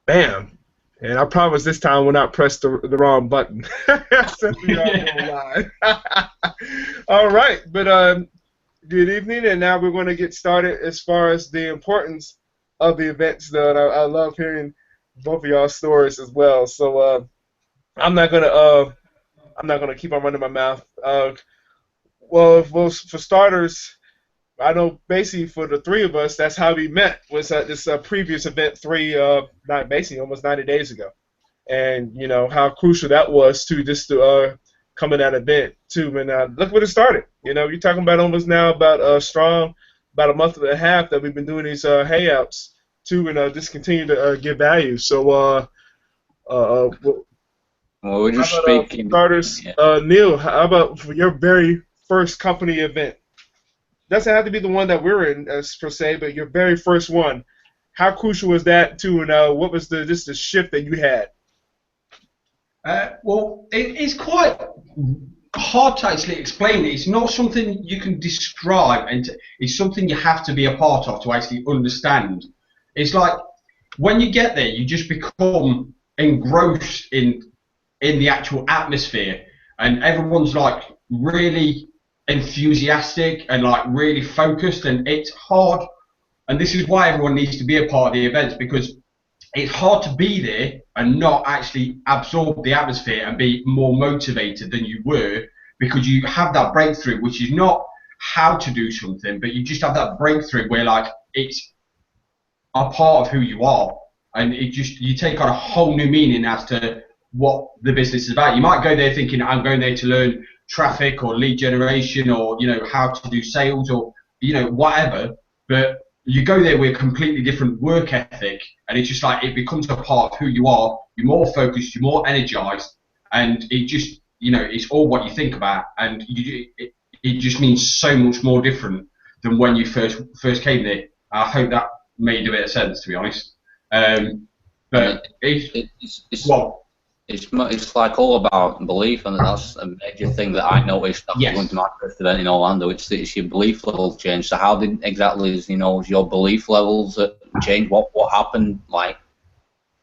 Bam. And I promise this time we'll not press the wrong button since we are going live. All right, but good evening, and now we're going to get started as far as the importance of the events, though. And I love hearing both of y'all's stories as well. So I'm not gonna I'm not gonna keep on running my mouth. Well, for starters, I know basically for the three of us, that's how we met. Was at this previous event not basically almost 90 days ago, and you know how crucial that was to just to come in that event too. And look what it started. You know, you're talking about almost now about strong, about a month and a half that we've been doing these hayouts too, and just continue to give value. So, well, Well, we're how just about for speaking. starters, Yeah. Neil? How about for your very first company event? Doesn't have to be the one that we're in as per se, but your very first one. How crucial was that too, and what was the shift that you had? Well, it's quite hard to actually explain it. It's not something you can describe, and it's something you have to be a part of to actually understand. It's like when you get there, you just become engrossed in the actual atmosphere, and everyone's like really enthusiastic and like really focused, and it's hard. And this is why everyone needs to be a part of the events, because it's hard to be there and not actually absorb the atmosphere and be more motivated than you were, because you have that breakthrough, which is not how to do something, but you just have that breakthrough where like it's a part of who you are, and it just you take on a whole new meaning as to what the business is about. You might go there thinking I'm going there to learn traffic or lead generation, or how to do sales, or whatever, but you go there with a completely different work ethic, and it's just like it becomes a part of who you are. You're more focused, you're more energized, and it just it's all what you think about, and it just means so much more different than when you first came there. I hope that made a bit of sense, to be honest. And it, But it's it, it's, it's, well, it's like all about belief, and that's a major thing that I noticed after going to yes. my first event in Orlando. It's your belief levels change. So how did exactly is your belief levels that change? What happened like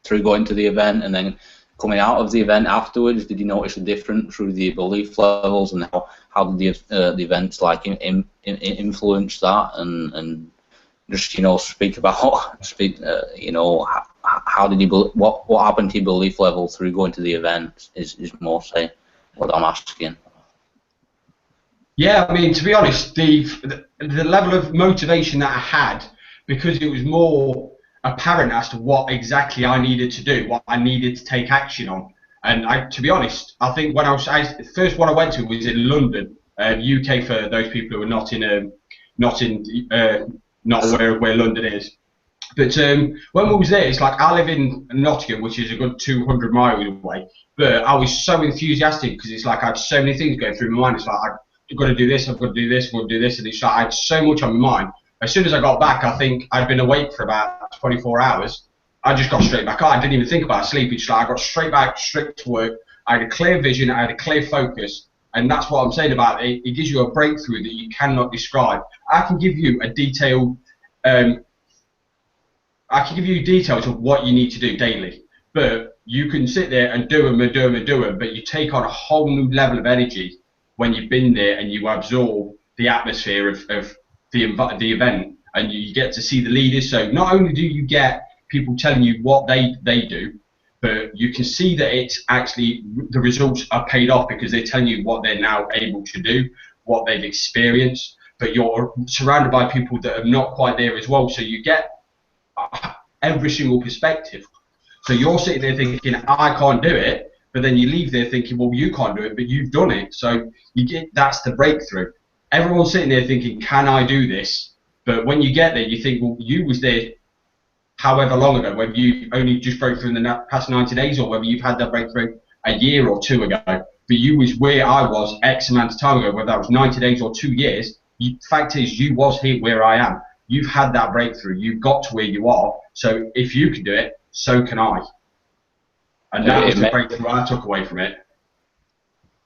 through going to the event and then coming out of the event afterwards? Did you notice a difference through the belief levels, and how did the events like influence that, and just speak about how did you what happened to your belief level through going to the event is mostly what I'm asking. Yeah, I mean, to be honest, the level of motivation that I had, because it was more apparent as to what exactly I needed to do, what I needed to take action on. And to be honest, I think when the first one I went to was in London, UK, for those people who are not in, not where London is. But when we was there, it's like I live in Nottingham, which is a good 200 miles away. But I was so enthusiastic because it's like I had so many things going through my mind. It's like I've got to do this, I've got to do this, I've got to do this, and it's like I had so much on my mind. As soon as I got back, I think I'd been awake for about 24 hours. I just got straight back on. I didn't even think about sleep. It's like I got straight back, straight to work. I had a clear vision, I had a clear focus, and that's what I'm saying about it. It gives you a breakthrough that you cannot describe. I can give you a detailed um, I can give you details of what you need to do daily, but you can sit there and do them and do them and do them, but you take on a whole new level of energy when you've been there and you absorb the atmosphere of the event, and you get to see the leaders. So not only do you get people telling you what they do, but you can see that it's actually the results are paid off because they're telling you what they're now able to do, what they've experienced, but you're surrounded by people that are not quite there as well. So you get every single perspective. So you're sitting there thinking, I can't do it, but then you leave there thinking, well, you can't do it, but you've done it. So that's the breakthrough. Everyone's sitting there thinking, can I do this? But when you get there, you think, well, you was there however long ago, whether you only just broke through in the past 90 days or whether you've had that breakthrough a year or two ago. But you was where I was X amount of time ago, whether that was 90 days or 2 years. Fact is, you was here where I am. You've had that breakthrough. You've got to where you are. So if you can do it, so can I. And that was It, the it, breakthrough I took away from it.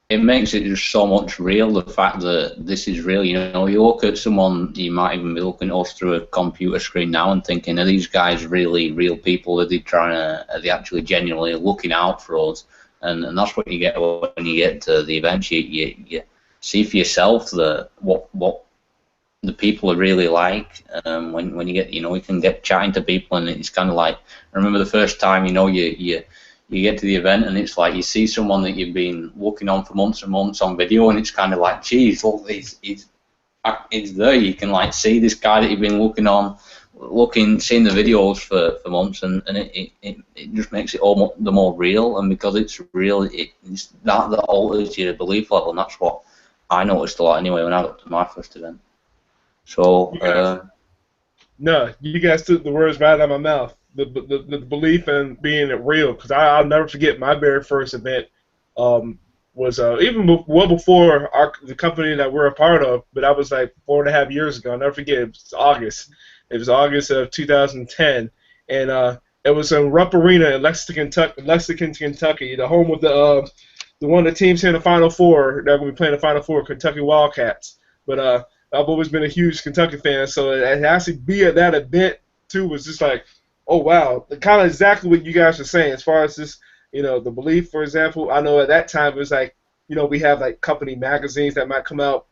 it makes it just so much real, the fact that this is real. You know, you look at someone, you might even be looking at us through a computer screen now and thinking, are these guys really real people? Are they actually genuinely looking out for us? And that's what you get when you get to the events. You see for yourself what the people are really like. When you get, you can get chatting to people, and it's kind of like, I remember the first time, you get to the event, and it's like you see someone that you've been looking on for months and months on video, and it's kind of like, geez, look, it's there. You can like see this guy that you've been seeing the videos for months, and it just makes it all the more real. And because it's real, it's that alters your belief level, and that's what I noticed a lot anyway when I got to my first event. So no, you guys took the words right out of my mouth. The belief in being real, because I'll never forget my very first event was even well before the company that we're a part of, but that was like 4.5 years ago. I'll never forget. It was August. It was August of 2010, and it was in Rupp Arena in Lexington, Kentucky, the home of the one of the teams here in the Final Four that will be playing the Final Four, Kentucky Wildcats. But I've always been a huge Kentucky fan, so to actually be at that event too was just like, oh wow, kind of exactly what you guys are saying as far as this, the belief. For example, I know at that time it was like, we have like company magazines that might come out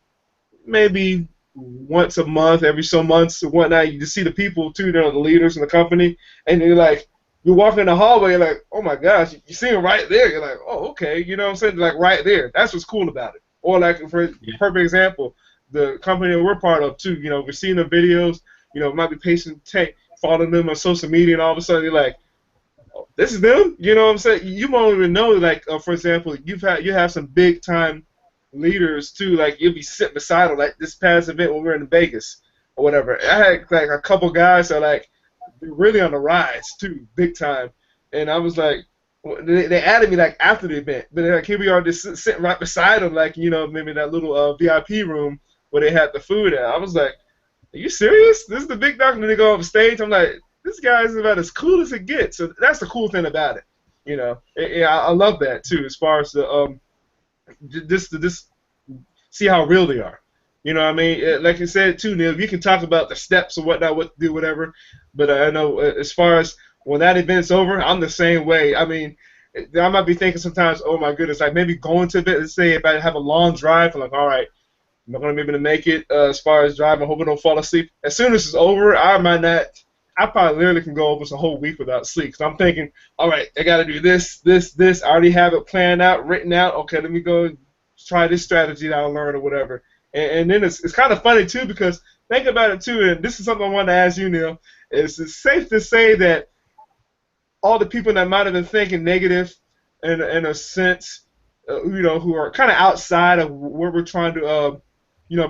maybe once a month, every so months and whatnot. You just see the people too, the leaders in the company, and you're like, you're walking in the hallway, you're like, oh my gosh, you see them right there. You're like, oh okay, you know what I'm saying? Like right there. That's what's cool about it. Or like for perfect example, the company that we're part of too. We're seeing the videos. It might be patient tech. Following them on social media, and all of a sudden you're like, oh, this is them. You know what I'm saying? You won't even know. Like, for example, you have some big time leaders too. Like you'll be sitting beside them. Like this past event when we were in Vegas or whatever, I had like a couple guys that like really on the rise too, big time. And I was like, they added me like after the event, but like here we are just sitting right beside them, like maybe that little VIP room where they had the food at. I was like, are you serious? This is the big dog, and then they go on stage. I'm like, this guy is about as cool as it gets. So that's the cool thing about it. I love that too. As far as the just see how real they are. You know what I mean? Like you said too, Neil. You can talk about the steps or whatnot, what to do, whatever. But I know as far as when that event's over, I'm the same way. I mean, I might be thinking sometimes, oh my goodness, like maybe going to event. Let's say if I have a long drive, I'm like, all right. I'm not going to be able to make it as far as driving. I hope I don't fall asleep. As soon as it's over, I probably literally can go almost a whole week without sleep. Because I'm thinking, all right, I got to do this. I already have it planned out, written out. Okay, let me go try this strategy that I learned or whatever. And then it's kind of funny, too, because think about it, too, and this is something I wanted to ask you, Neil. Is it safe to say that all the people that might have been thinking negative in a sense, who are kind of outside of where we're trying to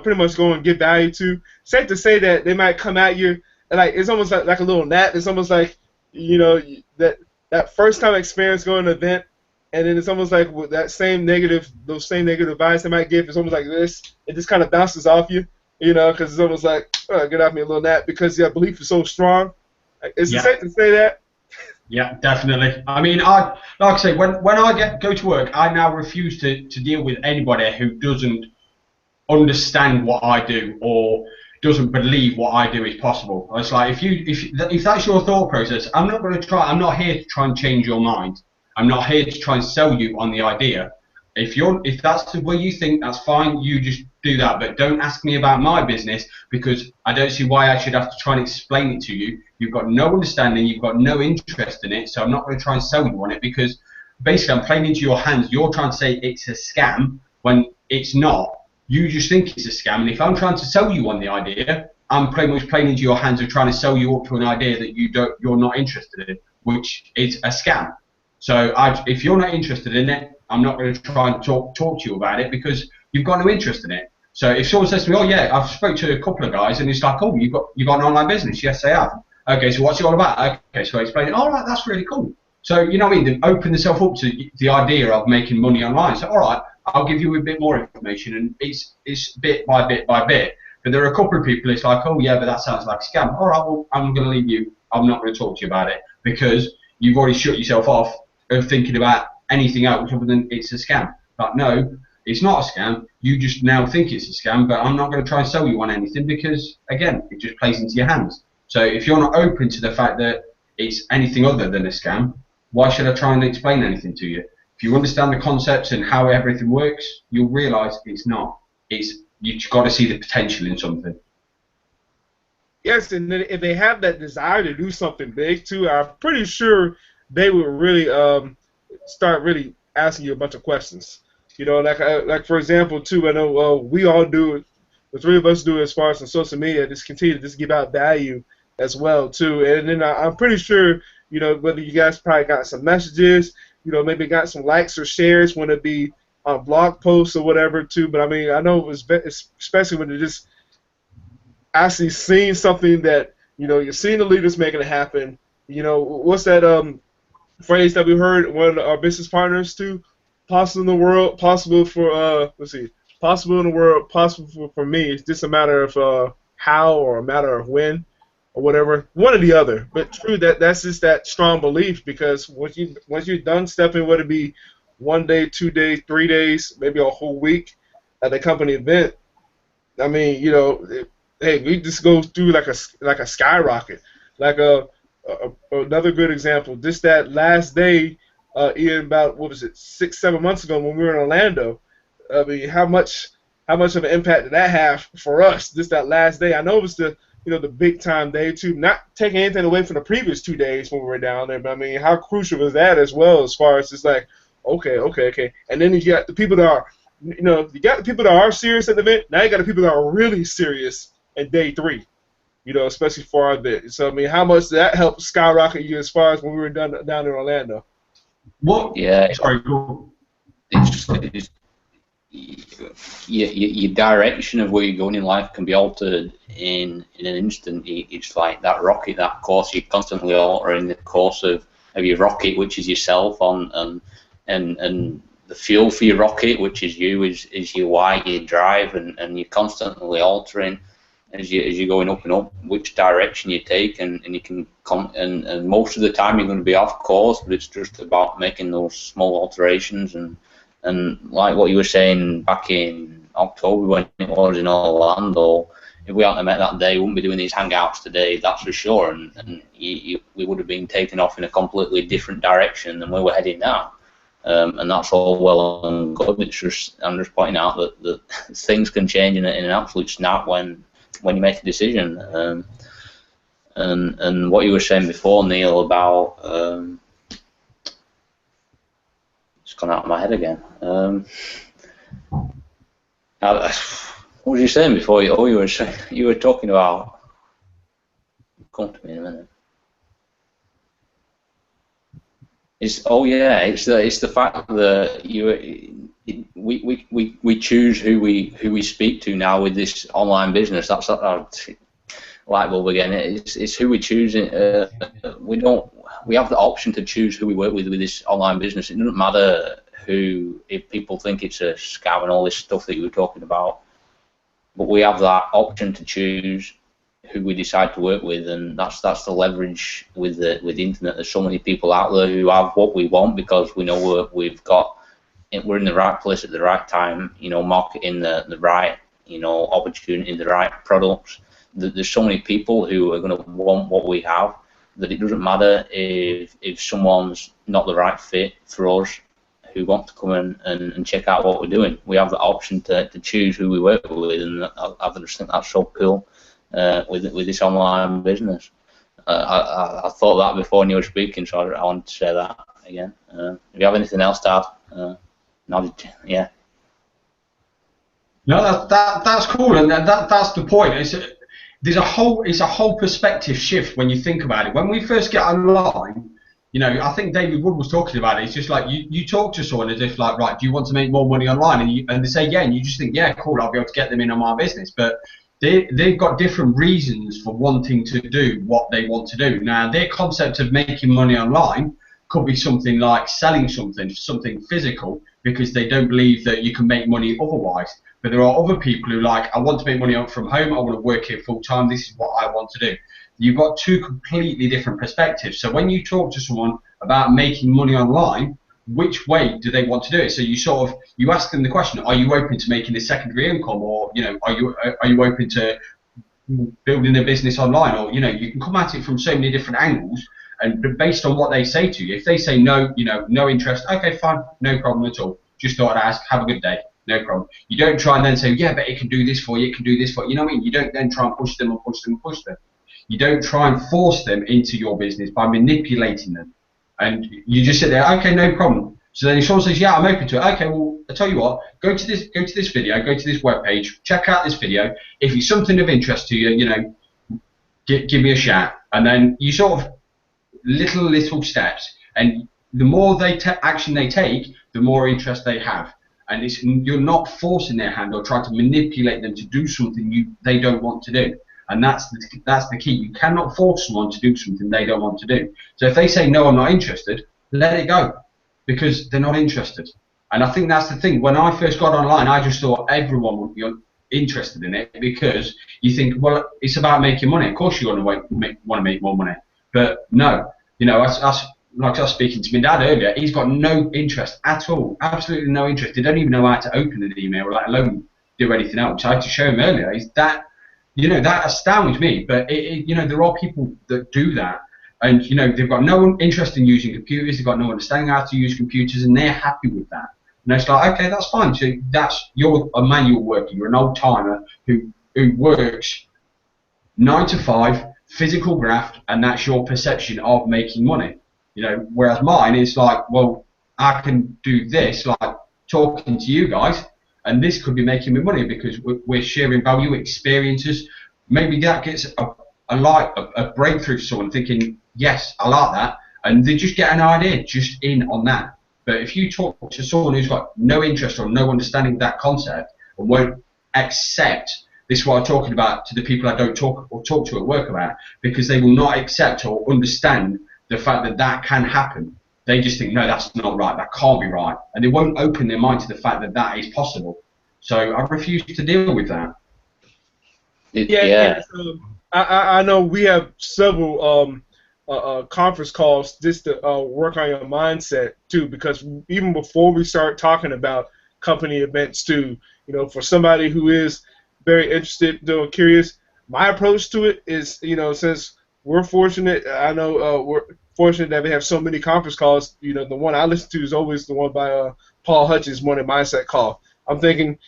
pretty much go and give value to. Safe to say that they might come at you, and like it's almost like a little gnat. It's almost like that first time experience going to an event, and then it's almost like with those same negative vibes they might give. It's almost like this. It just kind of bounces off you, because it's almost like, oh, get off me a little gnat, because your belief is so strong. Is it safe to say that? Yeah, definitely. I mean, like I say, when I go to work, I now refuse to deal with anybody who doesn't understand what I do or doesn't believe what I do is possible. It's like if that's your thought process, I'm not here to try and change your mind. I'm not here to try and sell you on the idea. If that's the way you think, that's fine. You just do that, but don't ask me about my business, because I don't see why I should have to try and explain it to you. You've got no understanding. You've got no interest in it, so I'm not going to try and sell you on it, because basically I'm playing into your hands. You're trying to say it's a scam when it's not. You just think it's a scam, and if I'm trying to sell you on the idea, I'm pretty much playing into your hands of trying to sell you up to an idea that you're not interested in, which is a scam. So if you're not interested in it, I'm not going to try and talk to you about it, because you've got no interest in it. So if someone says to me, oh yeah, I've spoke to a couple of guys, and it's like, oh, you've got an online business? Yes, I have. Okay, so what's it all about? Okay, so I explain it. All right, that's really cool. So you know what I mean? They open themselves up to the idea of making money online. So all right, I'll give you a bit more information, and it's bit by bit by bit. But there are a couple of people, it's like, oh yeah, but that sounds like a scam. All right, well, I'm going to leave you. I'm not going to talk to you about it, because you've already shut yourself off of thinking about anything else other than it's a scam. But no, it's not a scam. You just now think it's a scam, but I'm not going to try and sell you on anything because, again, it just plays into your hands. So if you're not open to the fact that it's anything other than a scam, why should I try and explain anything to you? If you understand the concepts and how everything works, you'll realise it's not. You've got to see the potential in something. Yes, and then if they have that desire to do something big too, I'm pretty sure they would really start really asking you a bunch of questions. You know, like for example too, I know we all do it. The three of us do it as far as on social media. Just continue to just give out value as well too, and then I'm pretty sure, you know, whether you guys probably got some messages, you know, maybe got some likes or shares when it be on blog posts or whatever too. But I mean, I know it was especially when it just actually seeing something that, you know, you're seeing the leaders making it happen. You know, what's that phrase that we heard one of our business partners too? Possible in the world, possible for possible in the world, possible for me. It's just a matter of how or a matter of when or whatever, one or the other. But true, that's just that strong belief, because once you're done stepping, whether it be 1 day, 2 days, 3 days, maybe a whole week at the company event, I mean, you know, hey, we just go through like a skyrocket. Like another good example, just that last day, even about, what was it, 6-7 months ago when we were in Orlando. I mean, how much of an impact did that have for us? Just that last day. I know it was the big time day too. Not taking anything away from the previous 2 days when we were down there, but I mean, how crucial was that as well? As far as just like, okay, and then you got the people that are, you know, you got the people that are serious at the event. Now you got the people that are really serious at day 3. You know, especially for our event. So I mean, how much did that help skyrocket you as far as when we were down in Orlando? What? Yeah. Sorry, go. It's your direction of where you're going in life can be altered in an instant. It's like that rocket, that course you're constantly altering the course of your rocket, which is yourself, and the fuel for your rocket, which is you, is your why, your drive, and you're constantly altering as you're going up and up which direction you take, and you can and most of the time you're going to be off course, but it's just about making those small alterations. And like what you were saying back in October when it was in Orlando, if we hadn't met that day, we wouldn't be doing these hangouts today, that's for sure. And we would have been taken off in a completely different direction than where we're heading now. And that's all well and good. It's just, I'm just pointing out that things can change in an absolute snap when you make a decision. And what you were saying before, Neil, about it's gone out of my head again. What was you saying before? You were talking about. Come to me in a minute. It's the fact that we choose who we speak to now with this online business. That's light bulb again. It's who we choose. We have the option to choose who we work with this online business. It doesn't matter if people think it's a scam and all this stuff that you were talking about, but we have that option to choose who we decide to work with, and that's the leverage with the internet. There's so many people out there who have what we want because we know we're in the right place at the right time. You know, marketing the right opportunity, the right products. There's so many people who are going to want what we have that it doesn't matter if someone's not the right fit for us who want to come in and check out what we're doing. We have the option to choose who we work with, and I just think that's so cool with this online business. I thought that before when you were speaking, so I wanted to say that again. If you have anything else to add, yeah. No, that's cool, and that's the point. It's a whole perspective shift when you think about it. When we first get online, you know, I think David Wood was talking about it. It's just like you talk to someone as if like, right, do you want to make more money online? And they say yeah, and you just think, yeah, cool, I'll be able to get them in on my business. But they've got different reasons for wanting to do what they want to do. Now, their concept of making money online could be something like selling something physical, because they don't believe that you can make money otherwise. But there are other people who like, I want to make money from home, I want to work here full time, this is what I want to do. You've got two completely different perspectives. So when you talk to someone about making money online, which way do they want to do it? So you ask them the question: are you open to making this secondary income, or are you open to building a business online? Or you can come at it from so many different angles, and based on what they say to you. If they say no, no interest, okay, fine, no problem at all. Just thought I'd ask. Have a good day. No problem. You don't try and then say, yeah, but it can do this for you, it can do this for you. You know what I mean? You don't then try and push them and push them and push them. You don't try and force them into your business by manipulating them. And you just sit there, okay, no problem. So then if someone says, yeah, I'm open to it, okay, well, I tell you what, go to this video, go to this webpage, check out this video. If it's something of interest to you, give me a shout. And then you sort of little steps, and the more action they take, the more interest they have. And you're not forcing their hand or trying to manipulate them to do something they don't want to do. And that's the key. You cannot force someone to do something they don't want to do. So if they say, no, I'm not interested, let it go, because they're not interested. And I think that's the thing. When I first got online, I just thought everyone would be interested in it, because you think, well, it's about making money. Of course you want to make more money. But no, like I was speaking to my dad earlier, he's got no interest at all, absolutely no interest. They don't even know how to open an email, let alone do anything else. I had to show him earlier. That astounds me. But there are people that do that, and they've got no interest in using computers. They've got no understanding how to use computers, and they're happy with that. And it's like, okay, that's fine. So you're a manual worker. You're an old timer who works 9 to 5, physical graft, and that's your perception of making money. Whereas mine is like, well, I can do this, like talking to you guys, and this could be making me money because we're sharing value, experiences. Maybe that gets a breakthrough to someone thinking, yes, I like that, and they just get an idea just in on that. But if you talk to someone who's got no interest or no understanding of that concept, and won't accept, this is what I'm talking about to the people I don't talk to at work about, because they will not accept or understand the fact that can happen. They just think, no, that's not right, that can't be right, and they won't open their mind to the fact that is possible. So I refuse to deal with that. Yeah. I know we have several conference calls just to work on your mindset too, because even before we start talking about company events too, for somebody who is very interested, curious, my approach to it is, since we're fortunate, I know we're fortunate that we have so many conference calls. The one I listen to is always the one by Paul Hutchins' Morning Mindset Call. I'm thinking,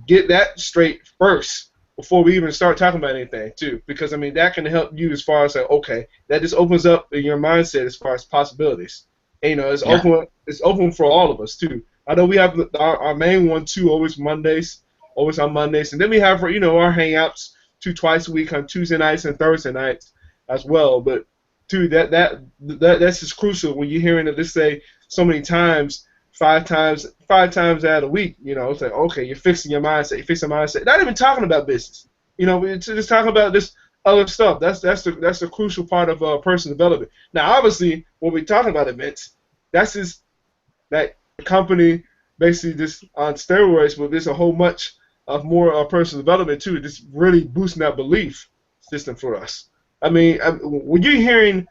get that straight first before we even start talking about anything, too, because that can help you as far as okay, that just opens up your mindset as far as possibilities. And, it's open for all of us too. I know we have our main one too, always on Mondays, and then we have our hangouts twice a week on Tuesday nights and Thursday nights as well. But too, that's just crucial when you're hearing it, let's say, so many times, five times out of a week. It's like, okay, you're fixing your mindset. Not even talking about business. It's just talking about this other stuff. That's the crucial part of personal development. Now, obviously, when we're talking about events, that's just that company basically just on steroids, but there's a whole much of more personal development too. Just really boosting that belief system for us. When you're hearing,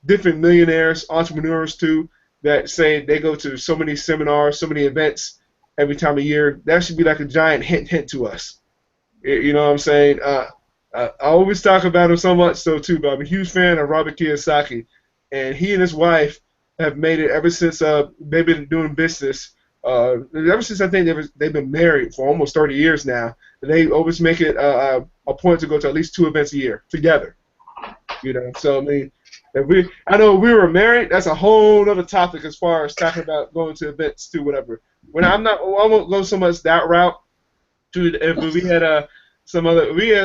different millionaires, entrepreneurs too, that say they go to so many seminars, so many events every time of year, that should be like a giant hint to us. You know what I'm saying? I always talk about him so much so too, but I'm a huge fan of Robert Kiyosaki, and he and his wife have made it ever since they've been doing business. Ever since I think they've been married for almost 30 years now, they always make it a point to go to at least 2 events a year together. So I know if we were married, that's a whole other topic as far as talking about going to events too, whatever. I won't go so much that route. If we had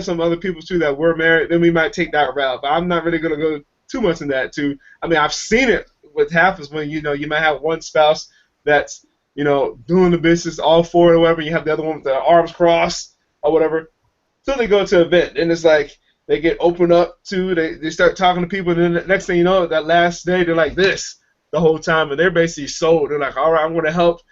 some other people too that were married, then we might take that route. But I'm not really gonna go too much in that too. I've seen it. What happens when you might have one spouse that's doing the business all for it or whatever, you have the other one with the arms crossed or whatever. So they go to an event, and it's like they get opened up to, they start talking to people, and then the next thing you know, that last day, they're like this the whole time, and they're basically sold. They're like, all right, I'm going to help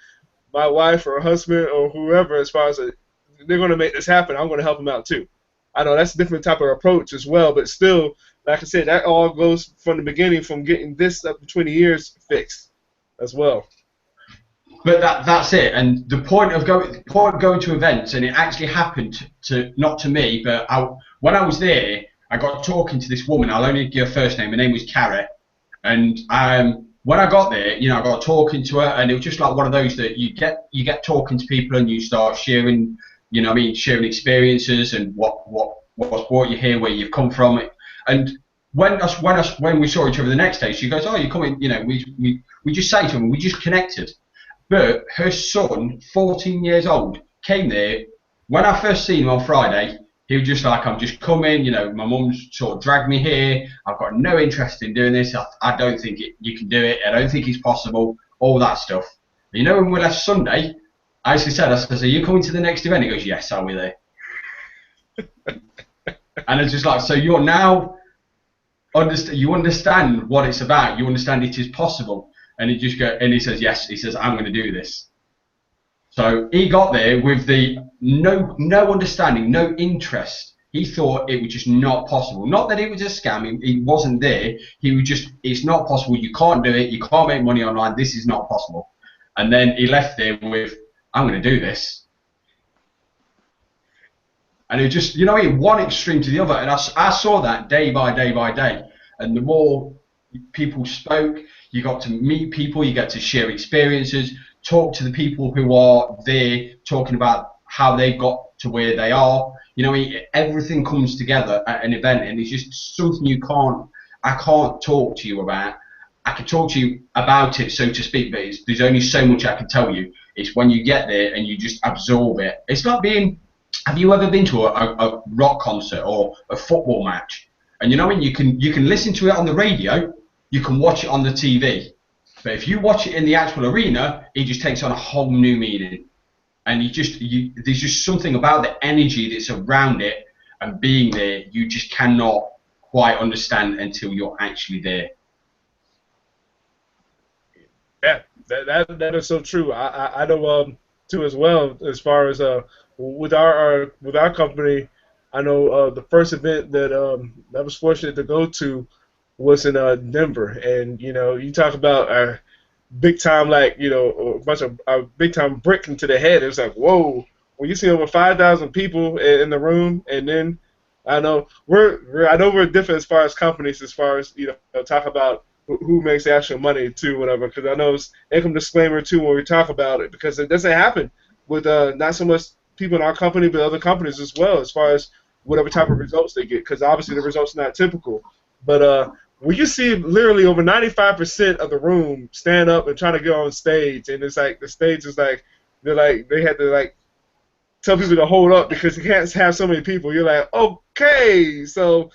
my wife or husband or whoever as far as they're going to make this happen. I'm going to help them out too. I know that's a different type of approach as well, but still, like I said, that all goes from the beginning, from getting this up between the years fixed. as well. But that's it. And the point of going to events, and it actually happened to not to me, but when I was there, I got talking to this woman. I'll only give her first name. Her name was Cara. And when I got there, I got talking to her, and it was just like one of those that you get talking to people, and you start sharing, sharing experiences and what's brought you here, where you've come from. And when we saw each other the next day, she goes, "Oh, you're coming." We just say to him, we just connected. But her son, 14 years old, came there. When I first seen him on Friday, he was just like, "I'm just coming, my mum's sort of dragged me here. I've got no interest in doing this. I don't think you can do it. I don't think it's possible," all that stuff. And when we left Sunday, I actually said, "Are you coming to the next event?" He goes, "Yes, I'll be there." And it's just like, so you're now, you understand what it's about. You understand it is possible. And he says, "Yes." He says, "I'm going to do this." So he got there with the no understanding, no interest. He thought it was just not possible. Not that it was a scam. He wasn't there. He was just, it's not possible. You can't do it. You can't make money online. This is not possible. And then he left there with, "I'm going to do this." And it just, one extreme to the other. And I saw that day by day by day. And the more people spoke, you got to meet people, you get to share experiences, talk to the people who are there, talking about how they got to where they are. Everything comes together at an event, and it's just something I can't talk to you about. I can talk to you about it, so to speak, but there's only so much I can tell you. It's when you get there and you just absorb it. It's like have you ever been to a rock concert or a football match? And you can listen to it on the radio, you can watch it on the TV. But if you watch it in the actual arena, it just takes on a whole new meaning. And there's just something about the energy that's around it and being there you just cannot quite understand until you're actually there. Yeah, that is so true. I know too as well, as far as with our company. I know the first event that I was fortunate to go to was in Denver, and you talk about a big time, like a bunch of big time brick into the head. It was like, whoa, when you see over 5,000 people in the room, and then I know we're different as far as companies, as far as talk about who makes the actual money too, whatever. Because I know it's income disclaimer too when we talk about it, because it doesn't happen with not so much people in our company, but other companies as well, as far as whatever type of results they get, because obviously the results are not typical. But when you see literally over 95% of the room stand up and trying to get on stage, and it's like the stage is like they had to tell people to hold up because you can't have so many people. You're like, okay, so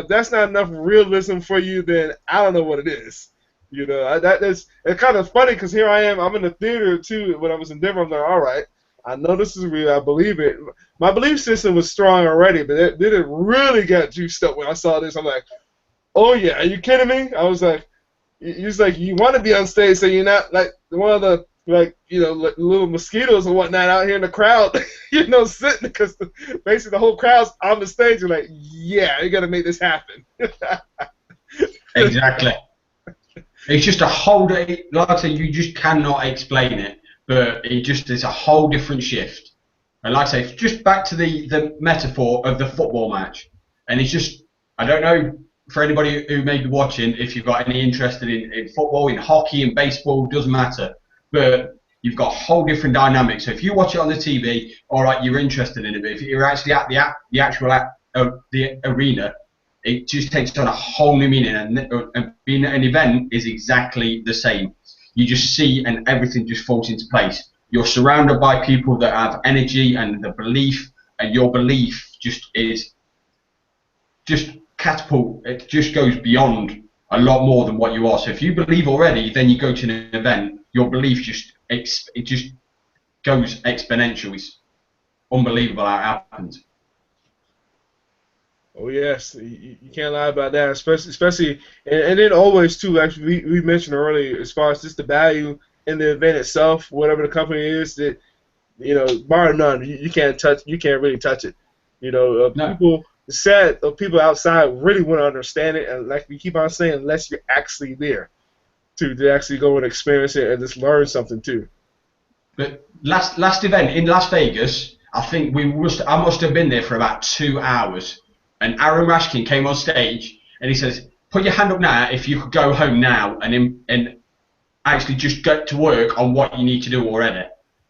that's not enough realism for you. Then I don't know what it is. It's kind of funny because here I am. I'm in the theater too. When I was in Denver, I'm like, all right, I know this is real. I believe it. My belief system was strong already, but it really got juiced up when I saw this. I'm like, oh yeah, are you kidding me? I was like, you want to be on stage, so you're not like one of the little mosquitoes and whatnot out here in the crowd, sitting, because basically the whole crowd's on the stage. You're like, yeah, you got to make this happen. Exactly. It's just a whole day. Like I said, you just cannot explain it. But it just is a whole different shift. And like I say, just back to the metaphor of the football match. And it's just, I don't know, for anybody who may be watching, if you've got any interest in football, in hockey, in baseball, doesn't matter. But you've got a whole different dynamic. So if you watch it on the TV, all right, you're interested in it. But if you're actually at the actual the arena, it just takes on a whole new meaning. And being at an event is exactly the same. You just see, and everything just falls into place. You're surrounded by people that have energy and the belief, and your belief just catapult. It just goes beyond a lot more than what you are. So if you believe already, then you go to an event, your belief just goes exponential. It's unbelievable how it happens. Oh yes, you can't lie about that, especially, and then always too. Actually, we mentioned earlier, as far as just the value in the event itself, whatever the company is, that bar none, you can't really touch it. No. People outside really want to understand it, and like we keep on saying, unless you're actually there. to actually go and experience it and just learn something too. But last event in Las Vegas, I think I must have been there for about 2 hours, and Aaron Rashkin came on stage and he says, "Put your hand up now if you could go home now and actually just get to work on what you need to do already."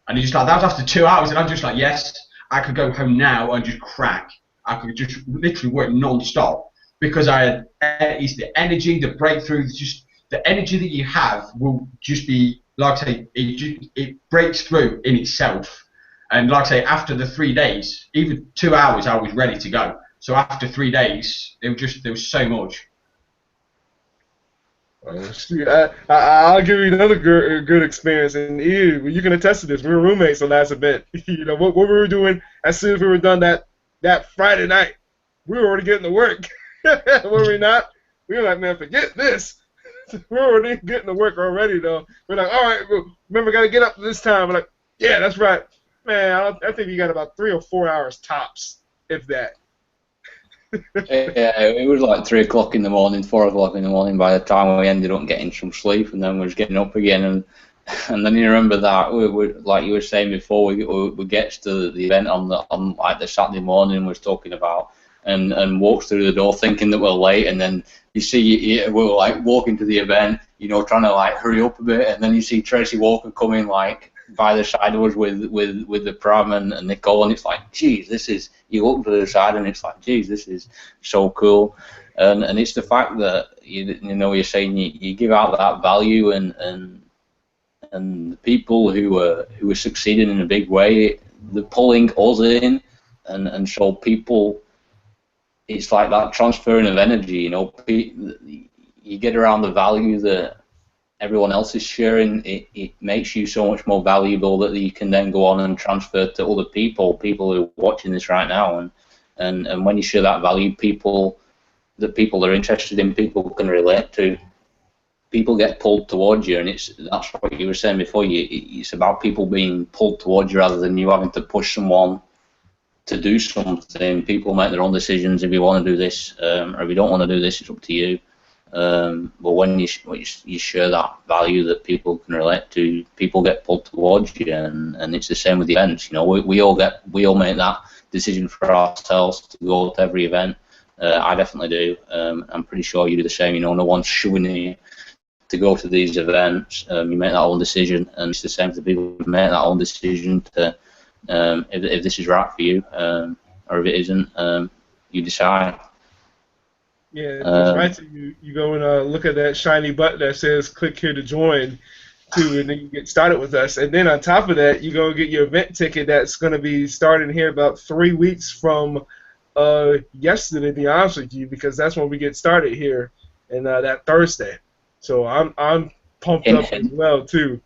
And he's just like, that was after 2 hours, and I'm just like, yes, I could go home now and just crack. I could just literally work non-stop because it's the energy, the breakthrough, just the energy that you have will just be, like I say, it breaks through in itself. And like I say, after the 3 days, even 2 hours, I was ready to go. So after 3 days, there was so much. I'll give you another good experience, and you can attest to this. We were roommates the last event. You know what we were doing as soon as we were done that Friday night, we were already getting to work. Were we not? We were like, man, forget this. We were already getting to work already, though. We're like, all right, remember, got to get up this time. We're like, yeah, that's right, man. I think you got about 3 or 4 hours tops, if that. Yeah, it was like 3 o'clock in the morning, 4 o'clock in the morning by the time we ended up getting some sleep, and then we was getting up again, and then you remember that we like you were saying before, we get to the event on like the Saturday morning we was talking about, and walks through the door thinking that we're late, and then you see we're like walking to the event, you know, trying to like hurry up a bit, and then you see Tracy Walker coming like by the side of us with the pram and Nicole, and it's like, geez, you look to the side and it's like, geez, this is so cool, and it's the fact that you know you're saying you give out that value and the people who are succeeding in a big way, they're pulling us in, and so people, it's like that transferring of energy, you know, you get around the value that everyone else is sharing, it makes you so much more valuable that you can then go on and transfer to other people who are watching this right now, and when you share that value, people are interested in, people can relate to, people get pulled towards you, and that's what you were saying before, it's about people being pulled towards you rather than you having to push someone to do something. People make their own decisions. If you want to do this or if you don't want to do this, it's up to you. But when you share that value that people can relate to, people get pulled towards you, and it's the same with the events. You know, we all make that decision for ourselves to go to every event. I definitely do. I'm pretty sure you do the same. You know, no one's shooing you to go to these events. You make that own decision, and it's the same for people who make that own decision to if this is right for you, or if it isn't, you decide. Yeah, it's right. So you go and look at that shiny button that says "click here to join," too, and then you get started with us. And then on top of that, you go and get your event ticket that's going to be starting here about 3 weeks from yesterday. To be honest with you, because that's when we get started here, and that Thursday. So I'm pumped up as well too.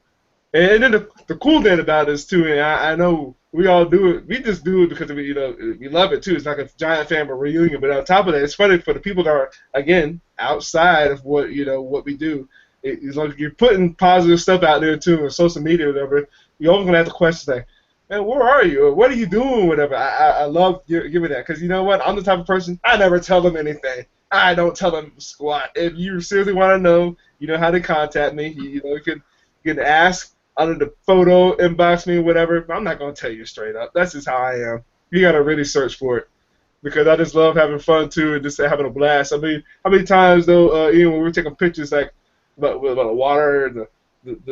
And then the cool thing about this too, and I know we all do it. We just do it because we love it too. It's like a giant family reunion. But on top of that, it's funny for the people that are, again, outside of what we do. It's like you're putting positive stuff out there too on social media or whatever. You're always gonna have the question like, man, where are you? Or what are you doing? Whatever. I love giving that, because you know what? I'm the type of person, I never tell them anything. I don't tell them squat. If you seriously want to know, you know how to contact me. You can ask under the photo, inbox me, whatever. I'm not going to tell you straight up. That's just how I am. You got to really search for it, because I just love having fun, too, and just having a blast. I mean, how many times, though, even when we were taking pictures, like, about the water and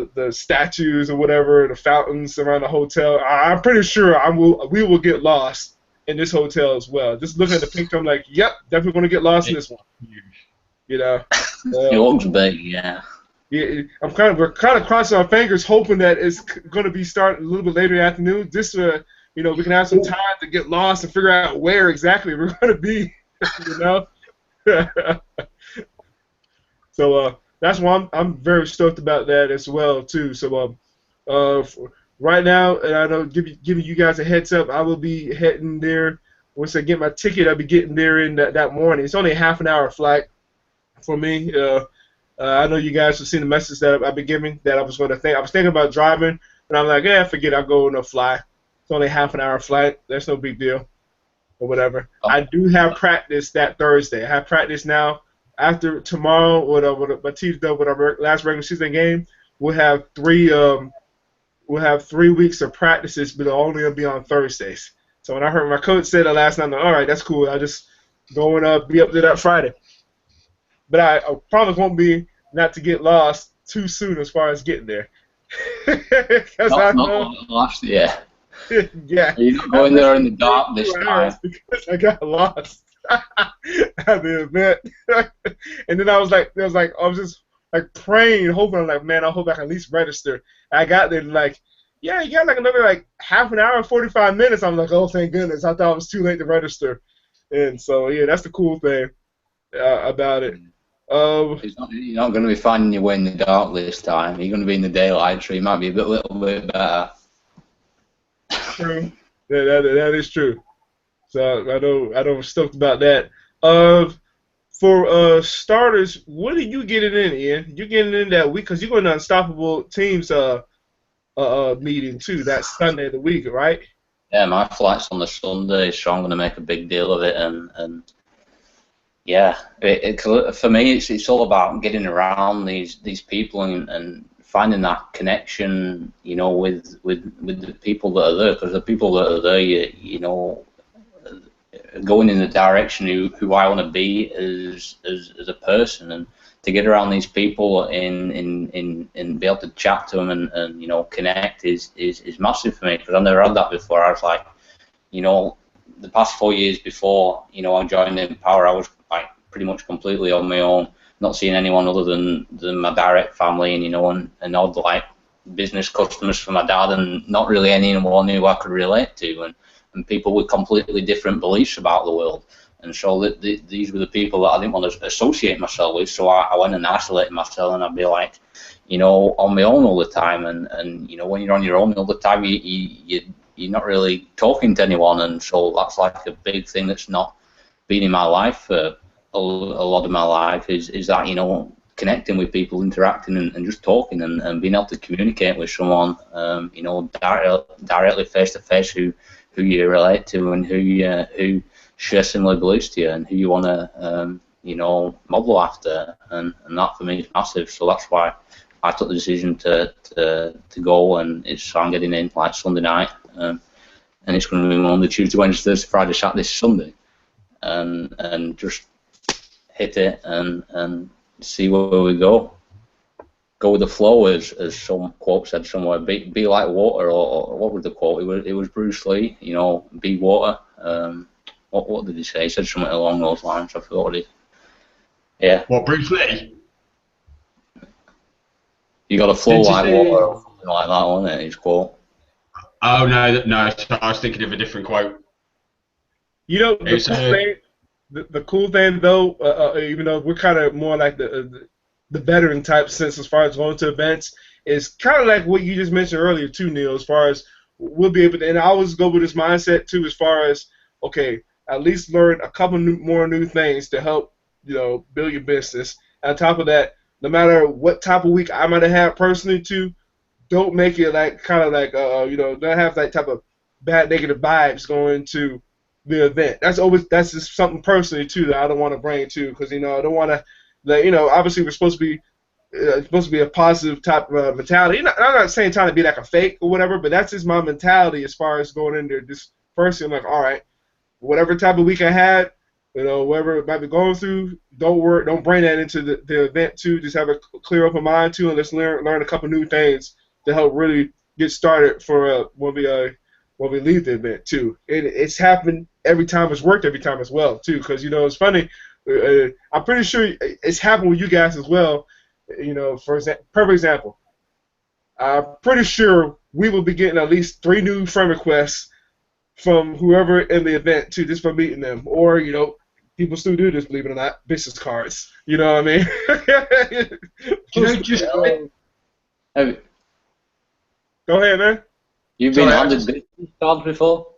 the statues or whatever, the fountains around the hotel, I'm pretty sure we will get lost in this hotel as well. Just looking at the picture, I'm like, yep, definitely going to get lost in this one. You know? It looks big, yeah. Yeah, we're kind of crossing our fingers, hoping that it's going to be starting a little bit later in the afternoon. Just we can have some time to get lost and figure out where exactly we're going to be. You know. So that's why I'm very stoked about that as well too. So right now, and I know giving you guys a heads up, I will be heading there. Once I get my ticket, I'll be getting there in that morning. It's only a half an hour flight for me. I know you guys have seen the message that I've been giving, that I was going to think. I was thinking about driving, and I'm like, forget it, I'll go and fly. It's only a half an hour flight. That's no big deal, or whatever. I do have practice that Thursday. I have practice now after tomorrow, with my team's done with our last regular season game, we'll have 3 weeks of practices, but it'll only be on Thursdays. So when I heard my coach say that last night, I'm like, all right, that's cool. I'll just go and be up there that Friday. But I promise won't be not to get lost too soon as far as getting there. Not last year. Yeah. You're not going there in the dark this time. Because I got lost at the event. And then I was just like praying, hoping, like, man, I hope I can at least register. And I got there and like, yeah, you got like another like half an hour, 45 minutes. I'm like, oh, thank goodness. I thought it was too late to register. And so, yeah, that's the cool thing about it. You're not going to be finding your way in the dark this time. You're going to be in the daylight, so you might be a little bit better. True. That is true. So I know I'm stoked about that. For starters, what are you getting in, Ian? You're getting in that week because you're going to Unstoppable Teams meeting too. That's Sunday of the week, right? Yeah, my flight's on the Sunday, so I'm going to make a big deal of it, and yeah, for me, it's all about getting around these people and finding that connection, you know, with the people that are there, because the people that are there, you know, going in the direction who I want to be as a person, and to get around these people and be able to chat to them and you know, connect is massive for me, because I've never had that before. I was like, you know, the past 4 years before, you know, I joined Empower, I was like pretty much completely on my own, not seeing anyone other than my direct family, and you know, and all the like business customers for my dad, and not really anyone who I could relate to, and people with completely different beliefs about the world. And so these were the people that I didn't want to associate myself with, so I went and isolated myself, and I'd be like, you know, on my own all the time, and you know, when you're on your own all the time, you're not really talking to anyone, and so that's like a big thing that's not been in my life for a lot of my life, is that, you know, connecting with people, interacting and just talking and being able to communicate with someone, you know, directly face to face, who you relate to and who share similar beliefs to you and who you want to, you know, model after, and that for me is massive. So that's why I took the decision to go, and I'm getting in like Sunday night, and it's going to be Monday, Tuesday, Wednesday, Thursday, Friday, Saturday, Sunday, and just hit it and see where we go. Go with the flow, as some quote said somewhere. Be like water, or what was the quote? It was Bruce Lee. You know, be water. What did he say? He said something along those lines. I forgot what he. Yeah. What, Bruce Lee? You got to flow like water, or something like that, wasn't it? His quote. Oh no! So I was thinking of a different quote. You know, the cool thing though, even though we're kind of more like the veteran type sense as far as going to events, is kind of like what you just mentioned earlier too, Neil. As far as we'll be able to, and I always go with this mindset too, as far as, okay, at least learn a couple more new things to help, you know, build your business. And on top of that, no matter what type of week I might have had personally too, don't make it like kind of like you know, don't have that type of bad negative vibes going to the event. That's just something personally too that I don't want to bring to, because you know, I don't want to, you know, obviously we're supposed to be a positive type of mentality. I'm not saying trying to be like a fake or whatever, but that's just my mentality as far as going in there. Just first, I'm like, all right, whatever type of week I had, you know, whatever it might be going through, don't bring that into the event too. Just have a clear open mind too, and let's learn a couple new things to help really get started for when we leave the event too. And it's happened every time. It's worked every time as well too, because you know, it's funny. I'm pretty sure it's happened with you guys as well. You know, perfect example. I'm pretty sure we will be getting at least 3 new friend requests from whoever in the event too, just for meeting them. Or, you know, people still do this, believe it or not, business cards. You know what I mean? You know, just go ahead, man. You've been handed business cards before?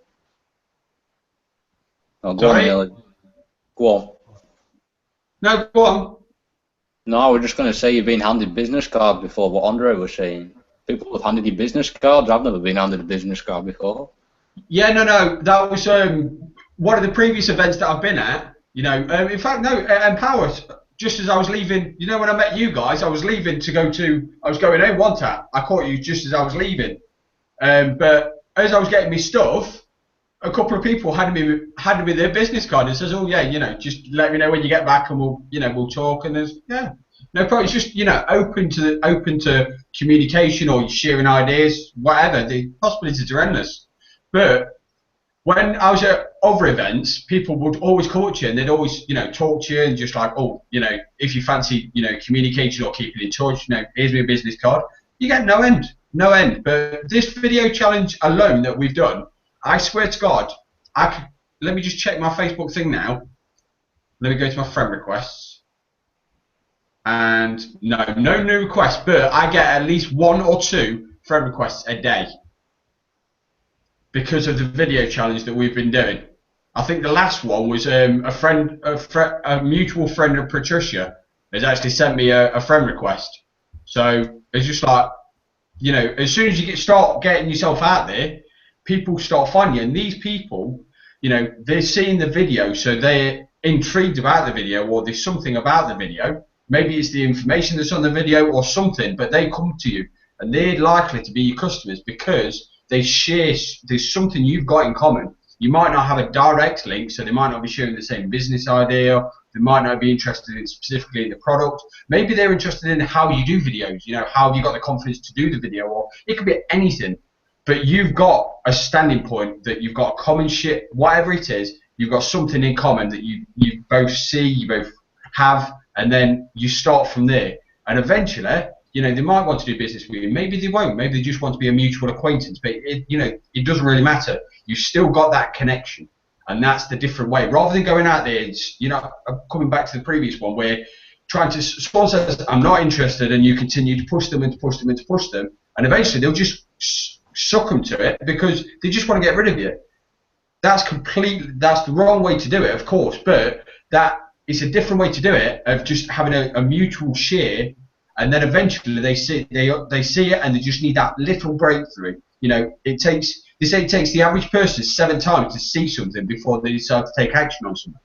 Oh, go on, Neil. Go on. No, go on. No, I was just going to say you've been handed business cards before, what Andre was saying. People have handed you business cards. I've never been handed a business card before. Yeah, no. That was one of the previous events that I've been at. You know, in fact, no, Empower just as I was leaving, you know, when I met you guys, I was leaving to go to, I was going home one time. I caught you just as I was leaving. But as I was getting my stuff, a couple of people handed me their business card and says, "Oh yeah, you know, just let me know when you get back and we'll talk." And there's no problem. It's just, you know, open to communication or sharing ideas, whatever. The possibilities are endless. But when I was at other events, people would always call you and they'd always, you know, talk to you and just like, "Oh, you know, if you fancy, you know, communication or keeping in touch, you know, here's my business card." You get no end. But this video challenge alone that we've done, I swear to God, let me just check my Facebook thing now. Let me go to my friend requests. And no new requests, but I get at least 1 or 2 friend requests a day because of the video challenge that we've been doing. I think the last one was a mutual friend of Patricia has actually sent me a friend request. So it's just like, you know, as soon as you start getting yourself out there, people start finding you. And these people, you know, they're seeing the video, so they're intrigued about the video, or there's something about the video. Maybe it's the information that's on the video or something, but they come to you and they're likely to be your customers because they share, there's something you've got in common. You might not have a direct link, so they might not be sharing the same business idea. They might not be interested in specifically in the product. Maybe they're interested in how you do videos, you know, how have you got the confidence to do the video, or it could be anything. But you've got a standing point that you've got a common shit, whatever it is, you've got something in common that you both see, you both have, and then you start from there. And eventually, you know, they might want to do business with you. Maybe they won't. Maybe they just want to be a mutual acquaintance. But, you know, it doesn't really matter. You've still got that connection. And that's the different way. Rather than going out there, it's, you know, coming back to the previous one where trying to, someone says, "I'm not interested," and you continue to push them and to push them and to push them. And eventually they'll just suck them to it because they just want to get rid of you. That's the wrong way to do it, of course, but that is a different way to do it, of just having a mutual share, and then eventually they see it and they just need that little breakthrough. You know, they say it takes the average person 7 times to see something before they decide to take action on something.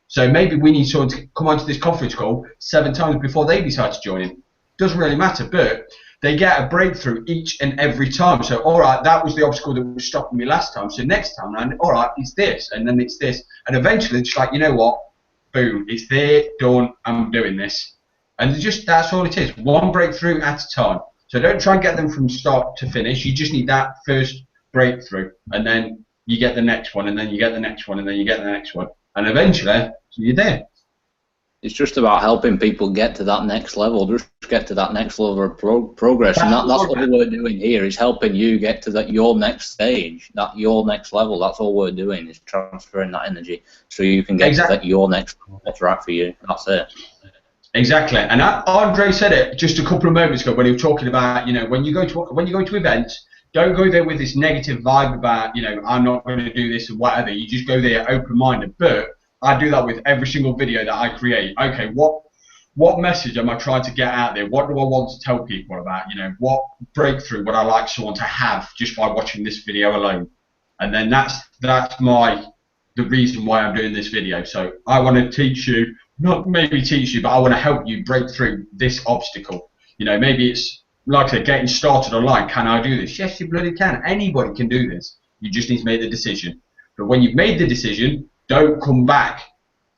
So maybe we need someone to come onto this conference call 7 times before they decide to join in. Doesn't really matter, but they get a breakthrough each and every time. So, all right, that was the obstacle that was stopping me last time. So next time around, all right, it's this, and then it's this. And eventually it's like, you know what? Boom, it's there, done, I'm doing this. And that's all it is, one breakthrough at a time. So don't try and get them from start to finish. You just need that first breakthrough, and then you get the next one, and then you get the next one, and then you get the next one. And eventually, you're there. It's just about helping people get to that next level, just get to that next level of progress. And that's what we're doing here, is helping you get to your next stage, your next level. That's all we're doing, is transferring that energy so you can get to your next level. What's right for you. That's it. Exactly. And Andre said it just a couple of moments ago when he was talking about, you know, when you go to events, don't go there with this negative vibe about, you know, I'm not going to do this or whatever. You just go there open-minded. But I do that with every single video that I create. Okay, what message am I trying to get out there? What do I want to tell people about? You know, what breakthrough would I like someone to have just by watching this video alone? And then that's the reason why I'm doing this video. So I want to teach you, not maybe teach you, but I want to help you break through this obstacle. You know, maybe it's like I said, getting started online. Can I do this? Yes, you bloody can. Anybody can do this. You just need to make the decision. But when you've made the decision, don't come back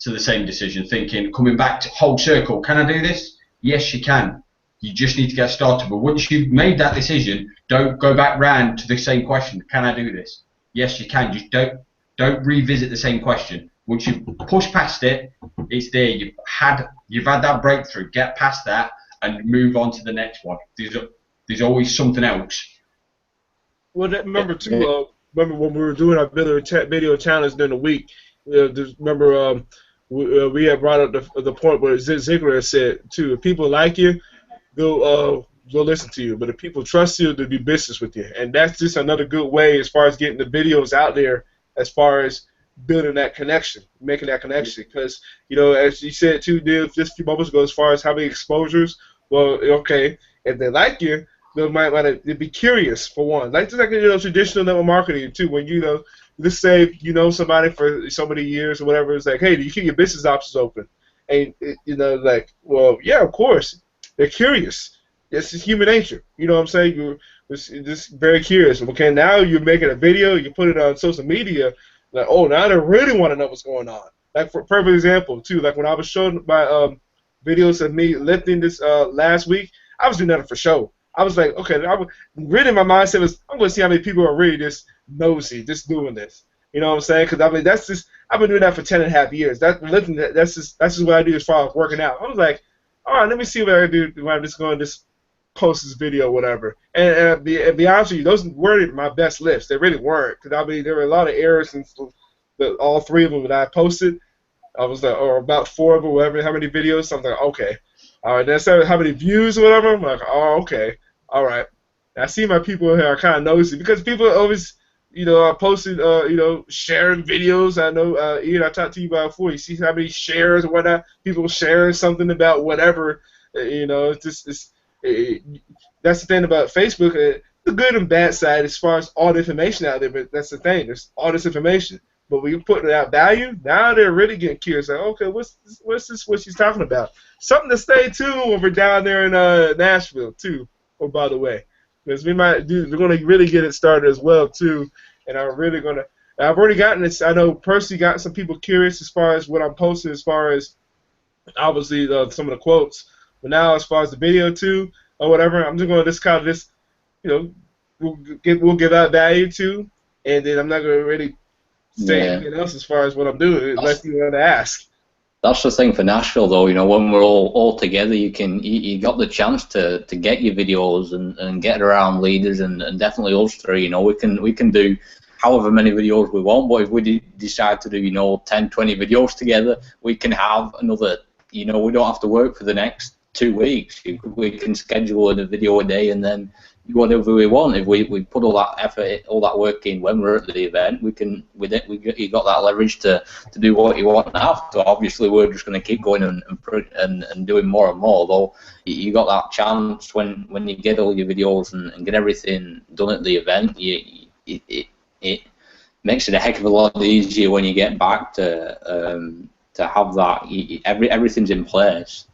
to the same decision thinking, coming back to whole circle, can I do this? Yes, you can. You just need to get started. But once you've made that decision, don't go back round to the same question, can I do this? Yes, you can. Just don't revisit the same question. Once you push past it, it's there. You've had that breakthrough. Get past that and move on to the next one. There's always something else. Well, remember too. Remember when we were doing our video challenge during the week? Remember we had brought up the point where Ziegler said too, if people like you, they'll listen to you. But if people trust you, they'll do business with you. And that's just another good way as far as getting the videos out there, as far as building that connection, making that connection. Because, you know, as you said too, Dave, just a few moments ago, as far as having exposures, well, okay, if they like you, they might be curious, for one. Like traditional network marketing too. When let's say you know somebody for so many years or whatever, it's like, hey, do you keep your business options open? And you know, like, well, yeah, of course, they're curious. It's just human nature. You know what I'm saying? You're just very curious. Okay, now you're making a video, you put it on social media, like, oh, now they really want to know what's going on. Like, for perfect example, too, like when I was showing my videos of me lifting this last week, I was doing that for show. I was like, okay, really my mindset was, I'm going to see how many people are really just nosy, just doing this. You know what I'm saying? Because I mean, that's just, I've been doing that for 10.5 years. That's just what I do as far as working out. I was like, all right, let me see what I do when I'm just going to just post this video or whatever. And be honest with you, those weren't my best lifts. They really weren't. Because I mean, there were a lot of errors in all three of them that I posted. I was like, or about 4 of them, whatever, how many videos. So I'm like, okay. All right, then I said how many views or whatever. I'm like, oh, okay. All right. I see my people here are kind of nosy because people always, you know, are posting, you know, sharing videos. I know, Ian, I talked to you about before. You see how many shares or whatnot. People sharing something about whatever. You know, it's just that's the thing about Facebook. The good and bad side as far as all the information out there. But that's the thing. There's all this information. But when you put out value, now they're really getting curious. Like, okay, what's this? What she's talking about? Something to stay tuned when we're down there in Nashville too. Oh, by the way, because we're going to really get it started as well too. And I'm really going to. I've already gotten this. I know personally got some people curious as far as what I'm posting, as far as obviously some of the quotes. But now as far as the video too or whatever, I'm just going to just kind of just, you know, we'll give out value to, and then I'm not going to really say anything else as far as what I'm doing unless you want to ask. That's the thing for Nashville, though. You know, when we're all together, you got the chance to get your videos and get around leaders and definitely us three. You know, we can do however many videos we want, but if we decide to do, you know, 10, 20 videos together, we can have another. You know, we don't have to work for the next 2 weeks. We can schedule a video a day and then whatever we want. If we put all that effort, all that work in when we're at the event, you got that leverage to do what you want now. So obviously we're just going to keep going and doing more and more. Though you got that chance when you get all your videos and get everything done at the event, it makes it a heck of a lot easier when you get back to have that. Everything's in place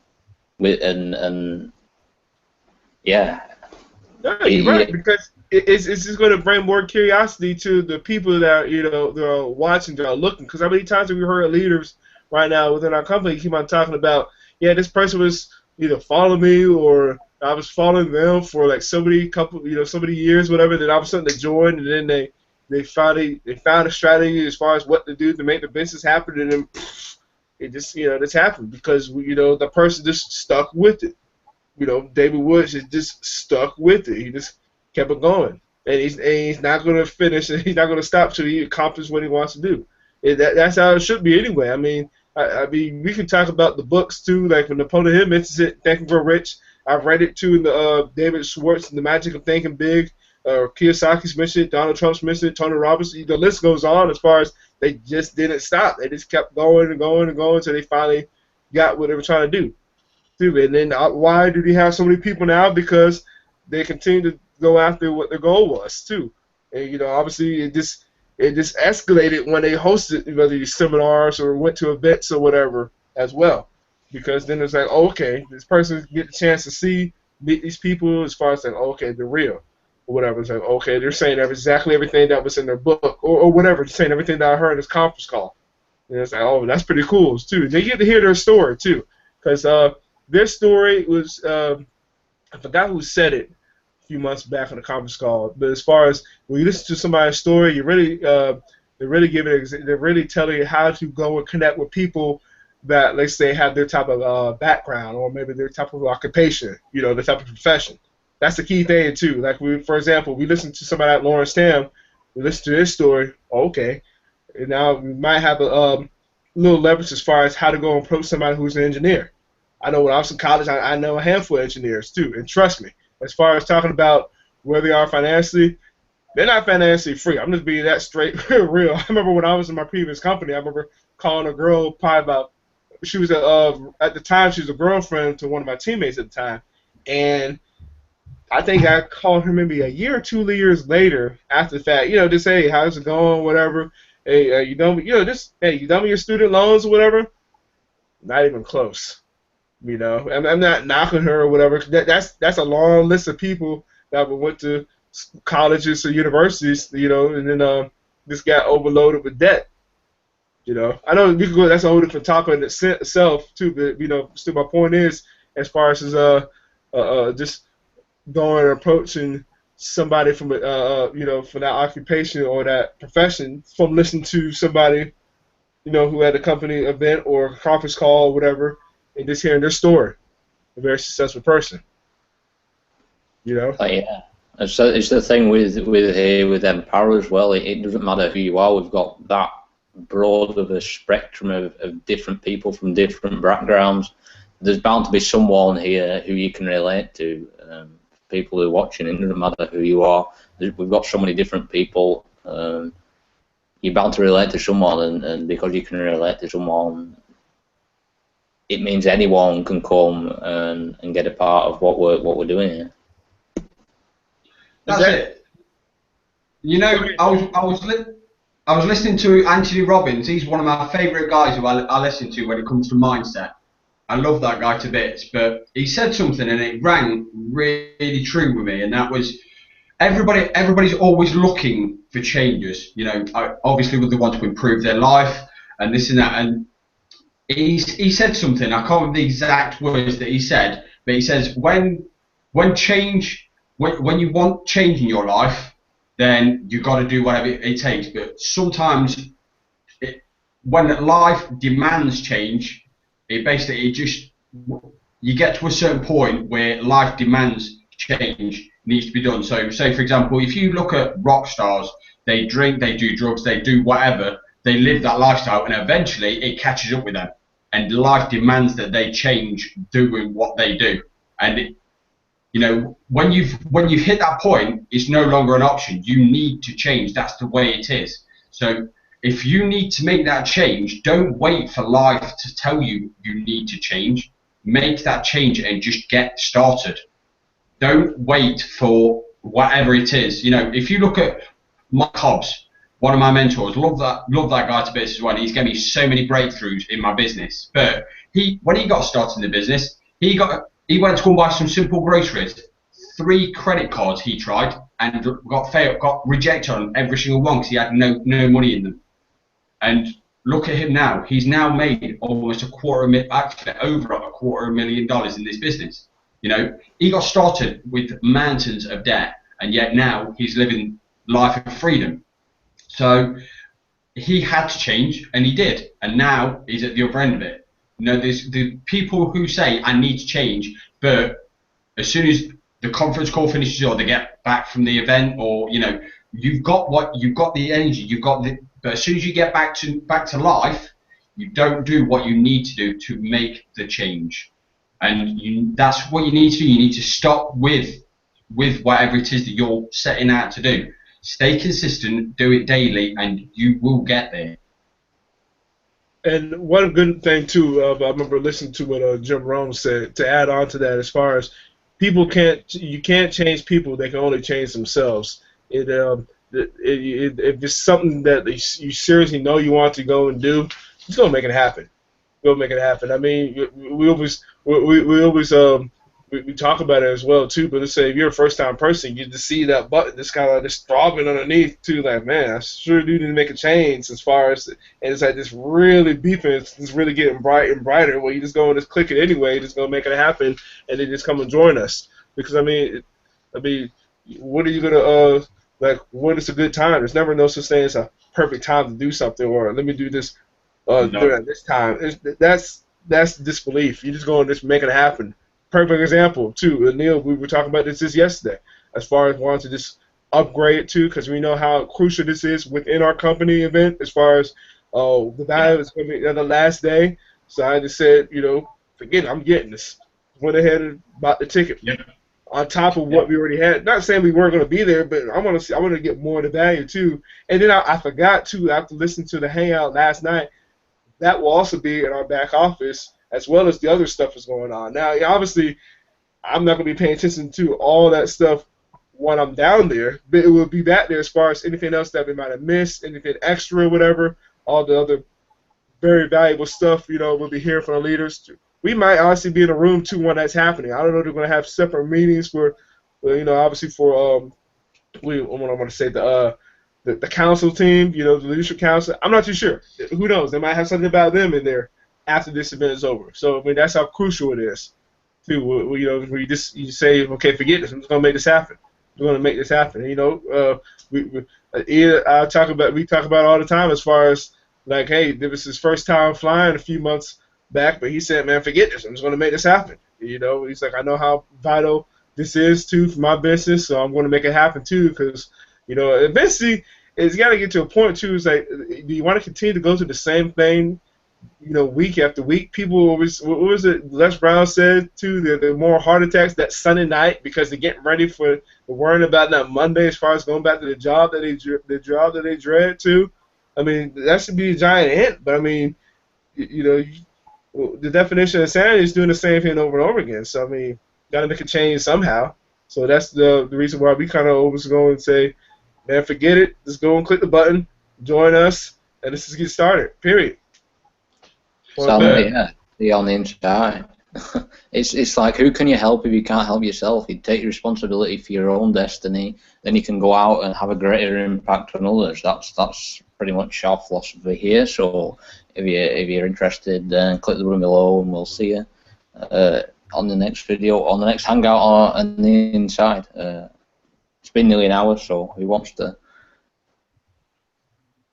and yeah. No, you're right, because it's just going to bring more curiosity to the people that that are watching, that are looking. Because how many times have we heard leaders right now within our company keep on talking about, yeah, this person was either following me or I was following them for like so many years, whatever. Then all of a sudden they joined, and then they found a strategy as far as what to do to make the business happen, and then it just this happened because the person just stuck with it. David Woods just stuck with it. He just kept it going, and he's not going to finish. He's not going to stop till he accomplishes what he wants to do. That's how it should be anyway. I mean, we can talk about the books too. Like when Napoleon Hill mentions it, Think and Grow Rich. I've read it too. In the David Schwartz, The Magic of Thinking Big. Kiyosaki's mentioned it. Donald Trump's mentioned it. Tony Robbins. The list goes on as far as they just didn't stop. They just kept going and going and going until they finally got what they were trying to do. And then why do they have so many people now? Because they continue to go after what their goal was too. And obviously it just escalated when they hosted whether these seminars or went to events or whatever as well. Because then it's like, oh, okay, this person get the chance to meet these people as far as like, oh, okay, they're real or whatever. It's like, okay, they're saying exactly everything that was in their book or whatever, saying everything that I heard in this conference call. And it's like, oh, that's pretty cool too. They get to hear their story too, because their story was, I forgot who said it a few months back on the conference call, but as far as when you listen to somebody's story, they're really telling you how to go and connect with people that, let's say, have their type of background or maybe their type of occupation, the type of profession. That's the key thing too. Like for example, we listen to somebody like Lawrence Tam, we listen to his story, okay, and now we might have a little leverage as far as how to go and approach somebody who's an engineer. I know when I was in college, I know a handful of engineers too, and trust me, as far as talking about where they are financially, they're not financially free. I'm just being that straight real. I remember when I was in my previous company, I remember calling a girl she was at the time she was a girlfriend to one of my teammates at the time, and I think I called her maybe a year or 2 years later after the fact, just hey, how's it going, whatever. Hey, you done with your student loans or whatever? Not even close. You know, I'm not knocking her or whatever. That's a long list of people that went to colleges or universities. You know, and then just got overloaded with debt. You know, I know we could go. That's a whole different topic in itself too. But you know, still my point is, as far as just going and approaching somebody from you know, from that occupation or that profession, from listening to somebody, you know, who had a company event or a conference call or whatever, and just hearing their story, a very successful person. You know. Yeah. It's the thing with Empower as well. It doesn't matter who you are. We've got that broad of a spectrum of different people from different backgrounds. There's bound to be someone here who you can relate to. People who are watching, it doesn't matter who you are. We've got so many different people. You're bound to relate to someone, and because you can relate to someone, it means anyone can come and get a part of what we're doing here. That's it. You know, I was listening to Anthony Robbins. He's one of my favourite guys who I listen to when it comes to mindset. I love that guy to bits. But he said something and it rang really true with me, and that was everybody's always looking for changes. You know, obviously they want to improve their life and this and that. And he said something. I can't remember the exact words that he said, but he says when you want change in your life, then you've got to do whatever it takes. But sometimes, when life demands change, you get to a certain point where life demands change needs to be done. So, say for example, if you look at rock stars, they drink, they do drugs, they do whatever, they live that lifestyle, and eventually it catches up with them, and life demands that they change doing what they do. And you know, when you've hit that point, it's no longer an option. You need to change. That's the way it is. So if you need to make that change, don't wait for life to tell you you need to change. Make that change and just get started. Don't wait for whatever it is. You know, if you look at Mike Hobbs, one of my mentors, love that guy to bits as well. He's given me so many breakthroughs in my business. But when he got started in the business, he went to go and buy some simple groceries. 3 credit cards he tried and got rejected on every single one because he had no money in them. And look at him now. He's now made almost over $250,000 in this business. You know, he got started with mountains of debt, and yet now he's living life of freedom. So he had to change, and he did, and now he's at the other end of it. You know, there's the people who say I need to change, but as soon as the conference call finishes or they get back from the event, or you know, you've got the energy, but as soon as you get back to life, you don't do what you need to do to make the change, and that's what you need to do. You need to stop with whatever it is that you're setting out to do. Stay consistent, do it daily, and you will get there. And one good thing too, I remember listening to what Jim Rohn said. To add on to that, as far as you can't change people; they can only change themselves. If it's something that you seriously know you want to go and do, just go make it happen. Go make it happen. I mean, we talk about it as well too. But let's say if you're a first-time person, you just see that button, just kind of just throbbing underneath too. Like, man, I sure do need to make a change. As far as, and it's like this really beeping, it's really getting bright and brighter. Well, you just go and just click it anyway, just go make it happen, and then just come and join us. Because I mean, what are you gonna like? What is a good time? There's never no such thing as a perfect time to do something, or let me do this during this time. That's disbelief. You just go and just make it happen. Perfect example too, Neil. We were talking about this yesterday, as far as wanting to just upgrade too, because we know how crucial this is within our company event. As far as the value is going to be the last day, so I just said, you know, forget it, I'm getting this. Went ahead and bought the ticket. Yep. On top of what we already had. Not saying we weren't going to be there, but I want to get more of the value too. And then I forgot too, after listening to the hangout last night, that will also be in our back office, as well as the other stuff that's going on. Now, obviously, I'm not going to be paying attention to all that stuff when I'm down there, but it will be back there as far as anything else that we might have missed, anything extra or whatever, all the other very valuable stuff, we'll be hearing from the leaders. We might honestly be in a room too when that's happening. I don't know if they're going to have separate meetings for, obviously for what I'm going to say, the council team, the leadership council. I'm not too sure. Who knows? They might have something about them in there after this event is over. So I mean, that's how crucial it is. Too, where you say, okay, forget this. I'm just going to make this happen. We're going to make this happen. We talk about it all the time as far as like, hey, this was his first time flying a few months back, but he said, man, forget this. I'm just going to make this happen. He's like, I know how vital this is too for my business, so I'm going to make it happen too, because eventually it's got to get to a point too. It's like, do you want to continue to go through the same thing, week after week? People always, what was it Les Brown said too? There are more heart attacks that Sunday night because they're getting ready for worrying about that Monday as far as going back to the job that they dread too. I mean, that should be a giant hint, but I mean, the definition of insanity is doing the same thing over and over again. So I mean, got to make a change somehow. So that's the reason why we kind of always go and say, man, forget it. Just go and click the button, join us, and let's just get started. Period. The on the inside. It's like, who can you help if you can't help yourself? You take responsibility for your own destiny, then you can go out and have a greater impact on others. That's pretty much our philosophy here. So if you're interested, then click the button below, and we'll see you on the next video, on the next hangout on the inside. It's been nearly an hour, so who wants to?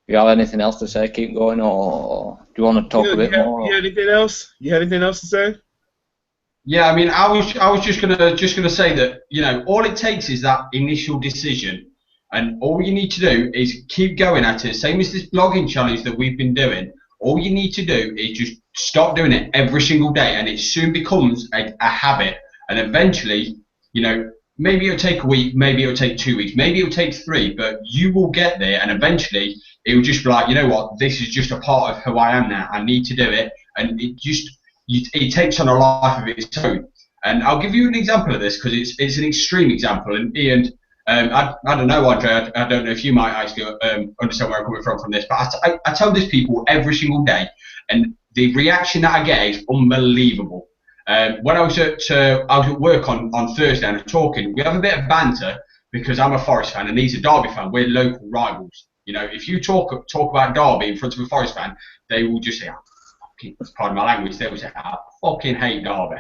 If you have anything else to say, keep going, or do you want to talk a bit more? You had anything else? You had anything else to say? Yeah, I mean, I was just gonna say that, all it takes is that initial decision, and all you need to do is keep going at it. Same as this blogging challenge that we've been doing. All you need to do is just stop doing it every single day, and it soon becomes a habit. And eventually, maybe it'll take a week, maybe it'll take 2 weeks, maybe it'll take 3, but you will get there, and eventually it will just be like, you know what, this is just a part of who I am now. I need to do it, and it takes on a life of its own. And I'll give you an example of this because it's an extreme example. And Ian, I don't know, Andre, I don't know if you might actually understand where I'm coming from this, but I tell this people every single day, and the reaction that I get is unbelievable. When I was at work on Thursday and I'm talking, we have a bit of banter because I'm a Forest fan and he's a Derby fan. We're local rivals. If you talk about Derby in front of a Forest fan, they will just say, pardon my language, they will say, I fucking hate Derby.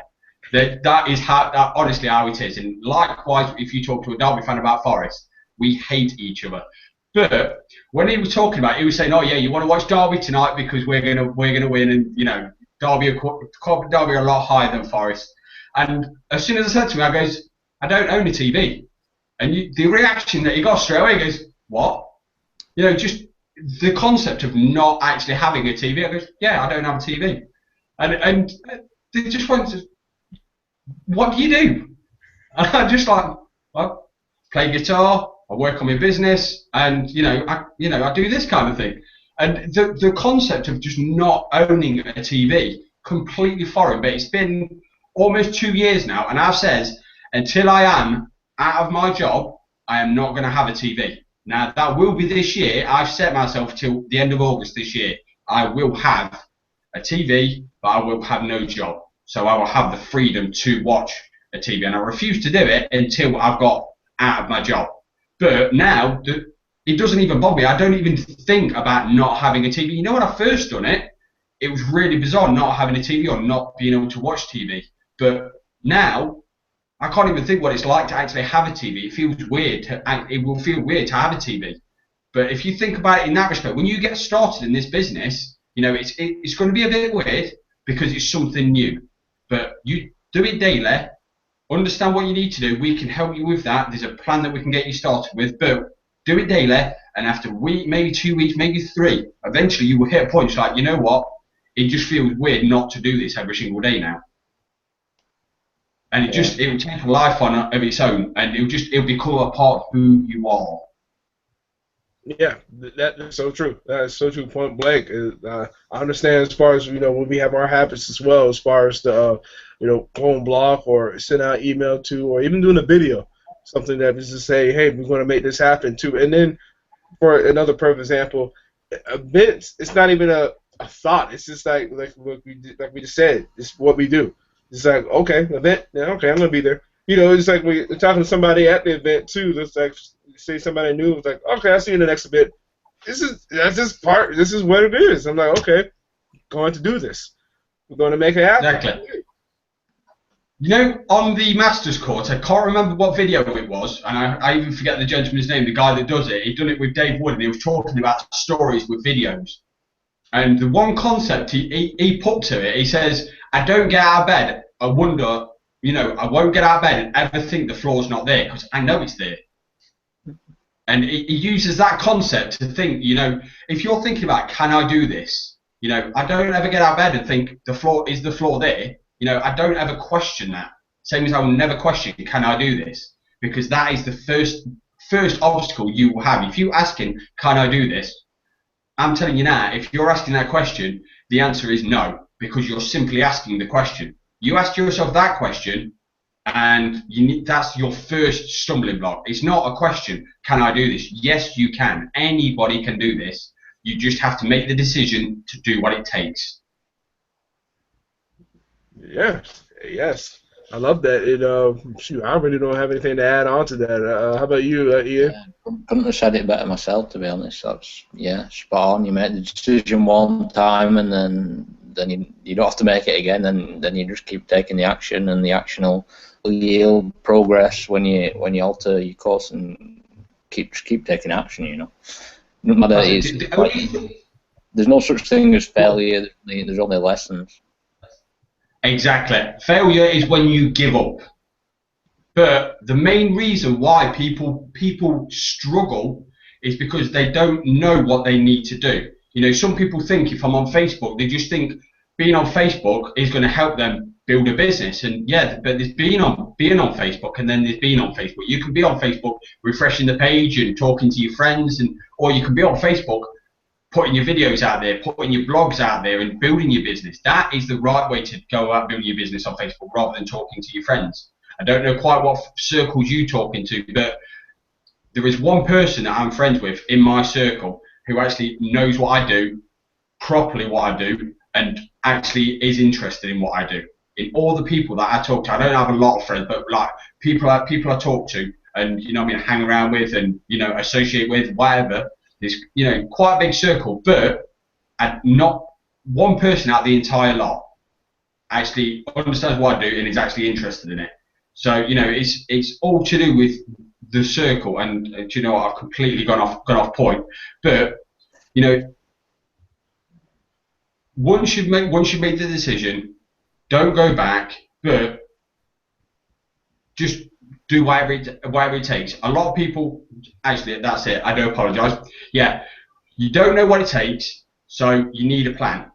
That is honestly how it is. And likewise, if you talk to a Derby fan about Forest, we hate each other. But when he was talking about it, he was saying, oh yeah, you want to watch Derby tonight because we're gonna win, and Derby are a lot higher than Forest. And as soon as I said to him, I goes, I don't own a TV. And the reaction that he got straight away, he goes, what? Just the concept of not actually having a TV. I goes, yeah, I don't have a TV. And they just went, what do you do? And I'm just like, well, play guitar, I work on my business, and I do this kind of thing. And the concept of just not owning a TV, completely foreign. But it's been almost 2 years now, and I've said, until I am out of my job, I am not going to have a TV. Now, that will be this year. I've set myself till the end of August this year. I will have a TV, but I will have no job. So I will have the freedom to watch a TV. And I refuse to do it until I've got out of my job. But now, it doesn't even bother me. I don't even think about not having a TV. When I first done it, it was really bizarre not having a TV or not being able to watch TV. But now, I can't even think what it's like to actually have a TV. It feels weird. It will feel weird to have a TV. But if you think about it in that respect, when you get started in this business, it's going to be a bit weird because it's something new. But you do it daily, understand what you need to do. We can help you with that. There's a plan that we can get you started with. But do it daily, and after a week, maybe 2 weeks, maybe 3, eventually you will hit a point. It's like, you know what? It just feels weird not to do this every single day now. And it will take a life on of its own, and it'll become a part of who you are. Yeah, that's so true. That's so true. Point blank. I understand as far as when we have our habits as well, as far as the go and blog or send out email to, or even doing a video, something that is to say, hey, we're going to make this happen too. And then for another perfect example, events. It's not even a thought. It's just like what we just said. It's what we do. It's like, okay, event. Yeah, okay, I'm gonna be there. It's like we're talking to somebody at the event too. That's like, say somebody new. It's like, okay, I'll see you in the next event. That's just part. This is what it is. I'm like, okay, going to do this. We're going to make it happen. Exactly. On the Masters court, I can't remember what video it was, and I even forget the gentleman's name, the guy that does it. He'd done it with Dave Wood, and he was talking about stories with videos. And the one concept he put to it, he says, I don't get out of bed, I wonder, I won't get out of bed and ever think the floor's not there, because I know it's there. And he uses that concept to think, if you're thinking about, can I do this? I don't ever get out of bed and think, is the floor there? I don't ever question that. Same as I will never question, can I do this? Because that is the first obstacle you will have. If you asking, can I do this? I'm telling you now, if you're asking that question, the answer is no, because you're simply asking the question. You ask yourself that question, and that's your first stumbling block. It's not a question, can I do this? Yes, you can. Anybody can do this. You just have to make the decision to do what it takes. Yes. I love that. Shoot, I really don't have anything to add on to that. How about you, Ian? Yeah, couldn't have said it better myself, to be honest. That's spot on. You make the decision one time, and then you don't have to make it again. And then you just keep taking the action, and the action will yield progress when you alter your course and keep taking action. No matter there's no such thing as failure. There's only lessons. Exactly. Failure is when you give up. But the main reason why people struggle is because they don't know what they need to do. Some people think if I'm on Facebook, they just think being on Facebook is going to help them build a business. And yeah, but there's being on Facebook, and then there's being on Facebook. You can be on Facebook refreshing the page and talking to your friends, or you can be on Facebook putting your videos out there, putting your blogs out there, and building your business. That is the right way to go about building your business on Facebook, rather than talking to your friends. I don't know quite what circles you talk into, but there is one person that I'm friends with in my circle who actually knows what I do, properly what I do, and actually is interested in what I do. In all the people that I talk to, I don't have a lot of friends, but like people I talk to, and hang around with, and associate with, whatever. There's quite a big circle, but not one person out of the entire lot actually understands what I do and is actually interested in it. So it's all to do with the circle. And I've completely gone off point. But once you've made the decision, don't go back, but just do whatever it takes. A lot of people, actually, that's it. I do apologise. Yeah, you don't know what it takes, so you need a plan,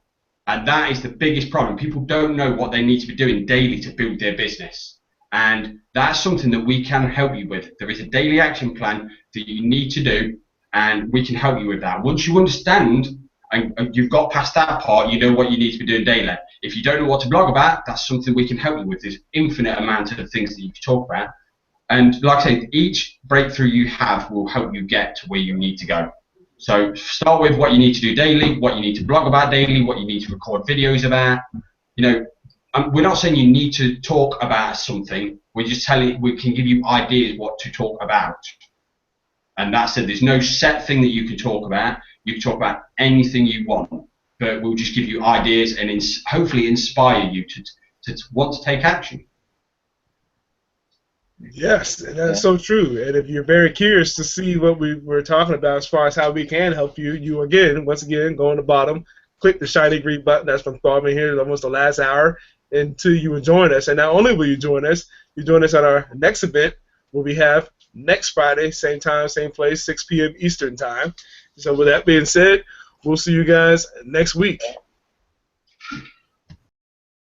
and that is the biggest problem. People don't know what they need to be doing daily to build their business, and that's something that we can help you with. There is a daily action plan that you need to do, and we can help you with that. Once you understand and you've got past that part, you know what you need to be doing daily. If you don't know what to blog about, that's something we can help you with. There's infinite amount of things that you can talk about. And like I said, each breakthrough you have will help you get to where you need to go. So start with what you need to do daily, what you need to blog about daily, what you need to record videos about. We're not saying you need to talk about something. We're just we can give you ideas what to talk about. And that's it. There's no set thing that you can talk about. You can talk about anything you want, but we'll just give you ideas and hopefully inspire you to want to take action. Yes, and that's so true. And if you're very curious to see what we were talking about as far as how we can help you, once again, go on the bottom, click the shiny green button that's been thrown here almost the last hour until you will join us. And not only will you join us at our next event, where we have next Friday, same time, same place, 6 p.m. Eastern time. So with that being said, we'll see you guys next week.